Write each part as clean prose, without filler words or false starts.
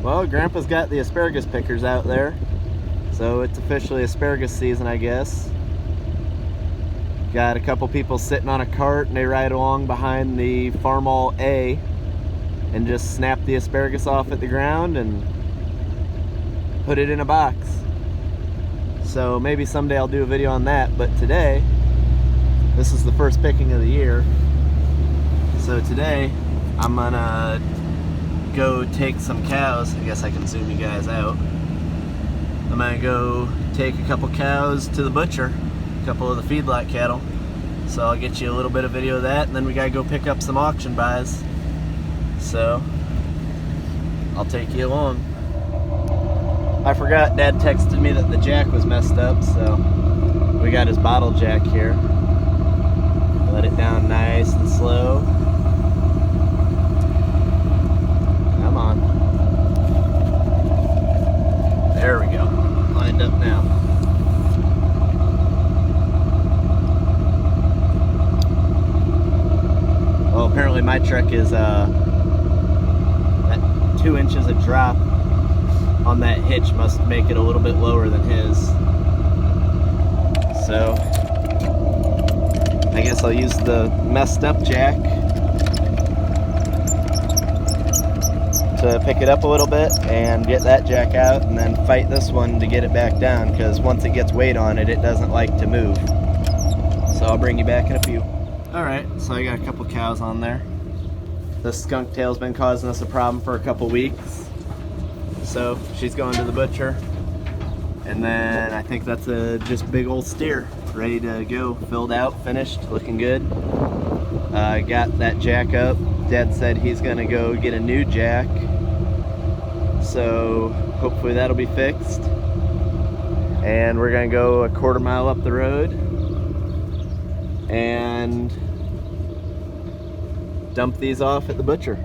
Well, Grandpa's got the asparagus pickers out there, so it's officially asparagus season, I guess. Got a couple people sitting on a cart and they ride along behind the Farmall A and just snap the asparagus off at the ground and put it in a box. So maybe someday I'll do a video on that, but today, this is the first picking of the year. So today, I'm gonna go take some cows. I guess I can zoom you guys out. I'm gonna go take a couple cows to the butcher, a couple of the feedlot cattle. So I'll get you a little bit of video of that, and then we gotta go pick up some auction buys. So I'll take you along. I forgot Dad texted me that the jack was messed up, so we got his bottle jack here. Let it down nice and slow. Come on. There we go. Lined up now. Well, apparently my truck is that 2 inches of drop on that hitch must make it a little bit lower than his. So I guess I'll use the messed up jack to pick it up a little bit and get that jack out, and then fight this one to get it back down, because once it gets weight on it, it doesn't like to move. So I'll bring you back in a few. Alright, so I got a couple cows on there. This skunk tail's been causing us a problem for a couple weeks. So she's going to the butcher. And then I think that's a just big old steer, ready to go, filled out, finished, looking good. Got that jack up. Dad said he's gonna go get a new jack, so hopefully that'll be fixed. And we're gonna go a 1/4 mile up the road and dump these off at the butcher.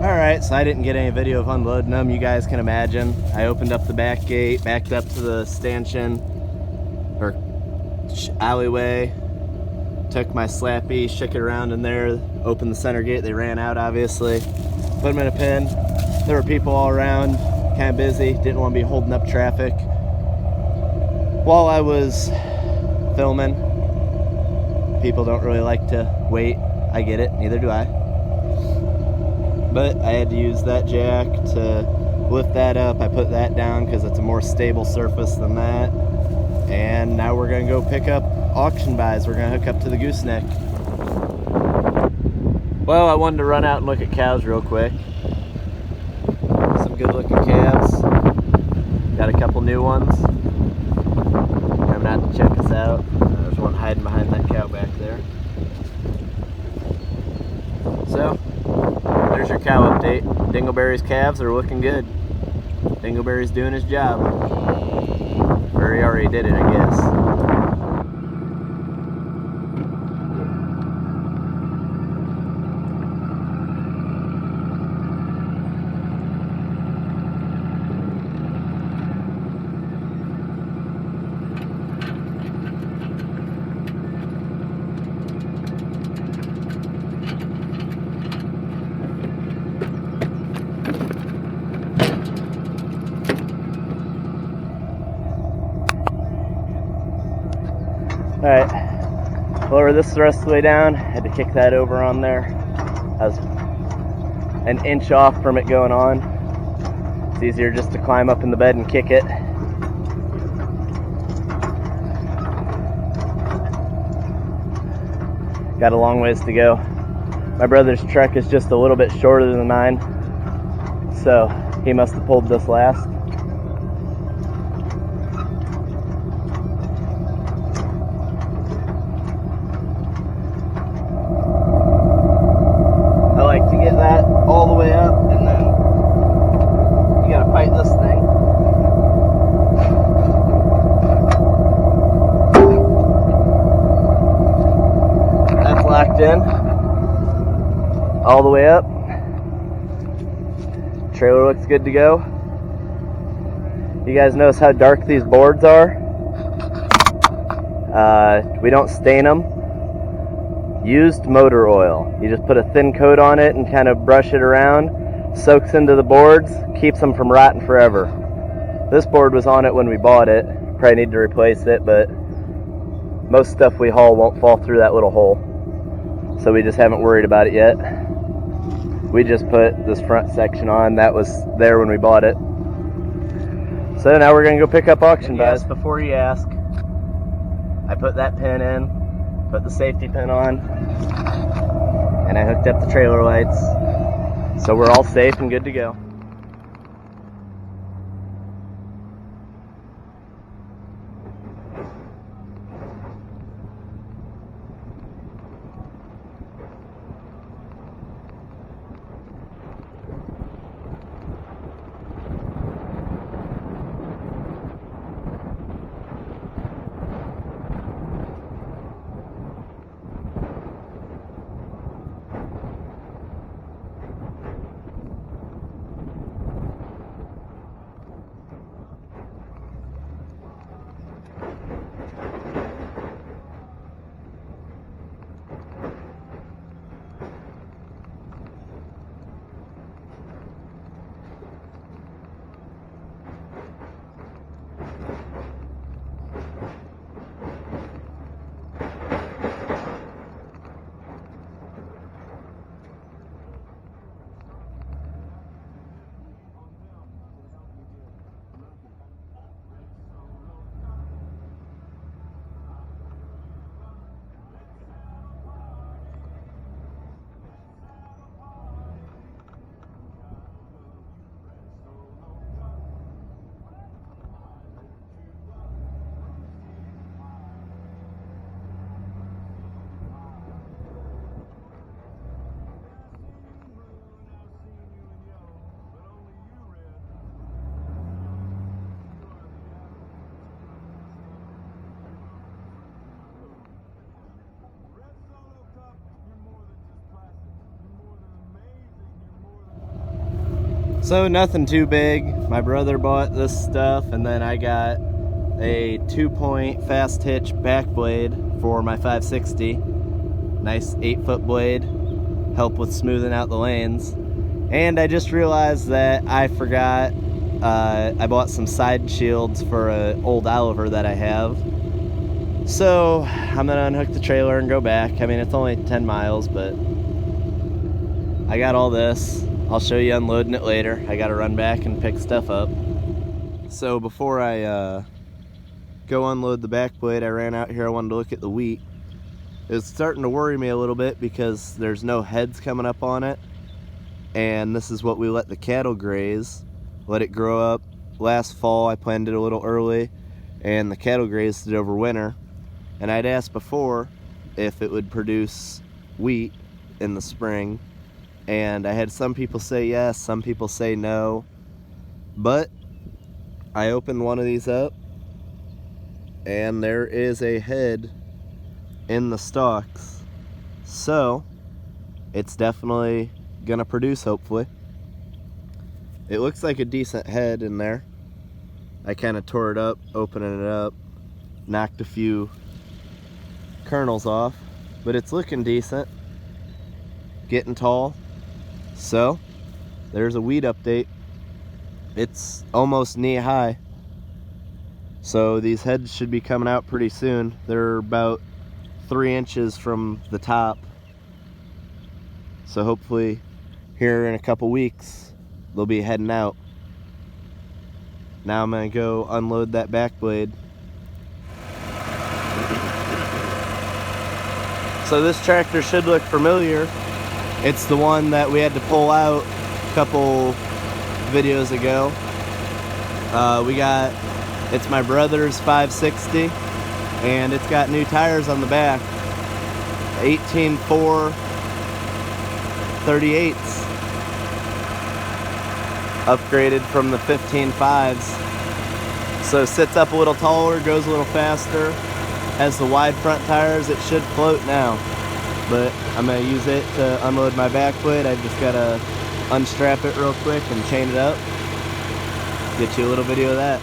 Alright, so I didn't get any video of unloading them, you guys can imagine. I opened up the back gate, backed up to the stanchion, or alleyway, took my slappy, shook it around in there, opened the center gate. They ran out, obviously. Put them in a pen. There were people all around, kind of busy, didn't want to be holding up traffic. While I was filming, people don't really like to wait. I get it, neither do I. But I had to use that jack to lift that up. I put that down because it's a more stable surface than that. And now we're gonna go pick up auction buys. We're gonna hook up to the gooseneck. Well, I wanted to run out and look at cows real quick. Some good looking calves. Got a couple new ones. Coming out to check us out. There's one hiding behind that cow back there. So, there's your cow update. Dingleberry's calves are looking good. Dingleberry's doing his job. Or he already did it, I guess. Alright, lower this the rest of the way down. Had to kick that over on there. I was an inch off from it going on. It's easier just to climb up in the bed and kick it. Got a long ways to go. My brother's truck is just a little bit shorter than mine, so he must have pulled this last. I like to get that all the way up, and then you gotta fight this thing. That's locked in all the way up. Trailer looks good to go. You guys notice how dark these boards are? We don't stain them. Used motor oil. You just put a thin coat on it and kind of brush it around. soaks into the boards, keeps them from rotting forever. This board was on it when we bought it. Probably need to replace it, but most stuff we haul won't fall through that little hole. So we just haven't worried about it yet. We just put this front section on. That was there when we bought it. So now we're going to go pick up auction buys. Before you ask, I put that pin in, put the safety pin on, and I hooked up the trailer lights. So we're all safe and good to go. So nothing too big. My brother bought this stuff, and then I got a 2-point fast hitch back blade for my 560. Nice 8-foot blade, help with smoothing out the lanes. And I just realized that I forgot, I bought some side shields for an old Oliver that I have. So I'm gonna unhook the trailer and go back. I mean, it's only 10 miles, but I got all this. I'll show you unloading it later. I gotta run back and pick stuff up. So before I go unload the back blade, I ran out here. I wanted to look at the wheat. It's starting to worry me a little bit because there's no heads coming up on it. And this is what we let the cattle graze. Let it grow up. Last fall I planted it a little early, and the cattle grazed it over winter. And I'd asked before if it would produce wheat in the spring. And I had some people say yes, some people say no. But I opened one of these up, and there is a head in the stalks. So it's definitely gonna produce, hopefully. It looks like a decent head in there. I kind of tore it up, opening it up, knocked a few kernels off, but it's looking decent, getting tall. So there's a weed update. It's almost knee high, so these heads should be coming out pretty soon. They're about 3 inches from the top, so hopefully here in a couple weeks they'll be heading out. Now I'm gonna go unload that back blade. So this tractor should look familiar. It's the one that we had to pull out a couple videos ago. It's my brother's 560, and it's got new tires on the back. 18.4 38s. Upgraded from the 15.5s. So sits up a little taller, goes a little faster. Has the wide front tires. It should float now. But I'm gonna use it to unload my back blade. I just gotta unstrap it real quick and chain it up. Get you a little video of that.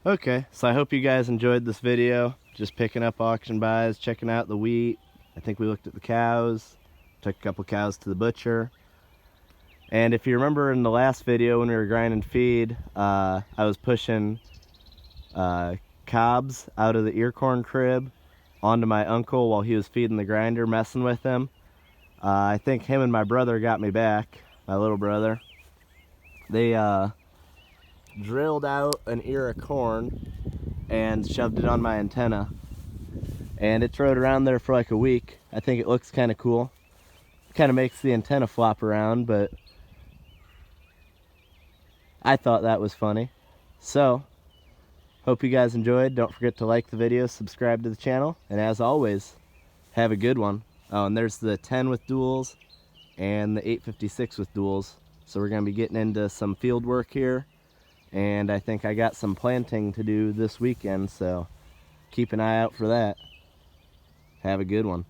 Okay, so I hope you guys enjoyed this video. Just picking up auction buys, checking out the wheat. I think we looked at the cows, took a couple cows to the butcher. And if you remember in the last video when we were grinding feed, I was pushing cobs out of the ear corn crib onto my uncle while he was feeding the grinder, messing with him. I think him and my brother got me back, my little brother. They drilled out an ear of corn and shoved it on my antenna, and it's rode around there for like a week. I think it looks kind of cool. Kind of makes the antenna flop around, but I thought that was funny. So hope you guys enjoyed. Don't forget to like the video, subscribe to the channel, and as always, have a good one. Oh, and there's the 10 with duals and the 856 with duals. So we're going to be getting into some field work here, and I think I got some planting to do this weekend, so keep an eye out for that. Have a good one.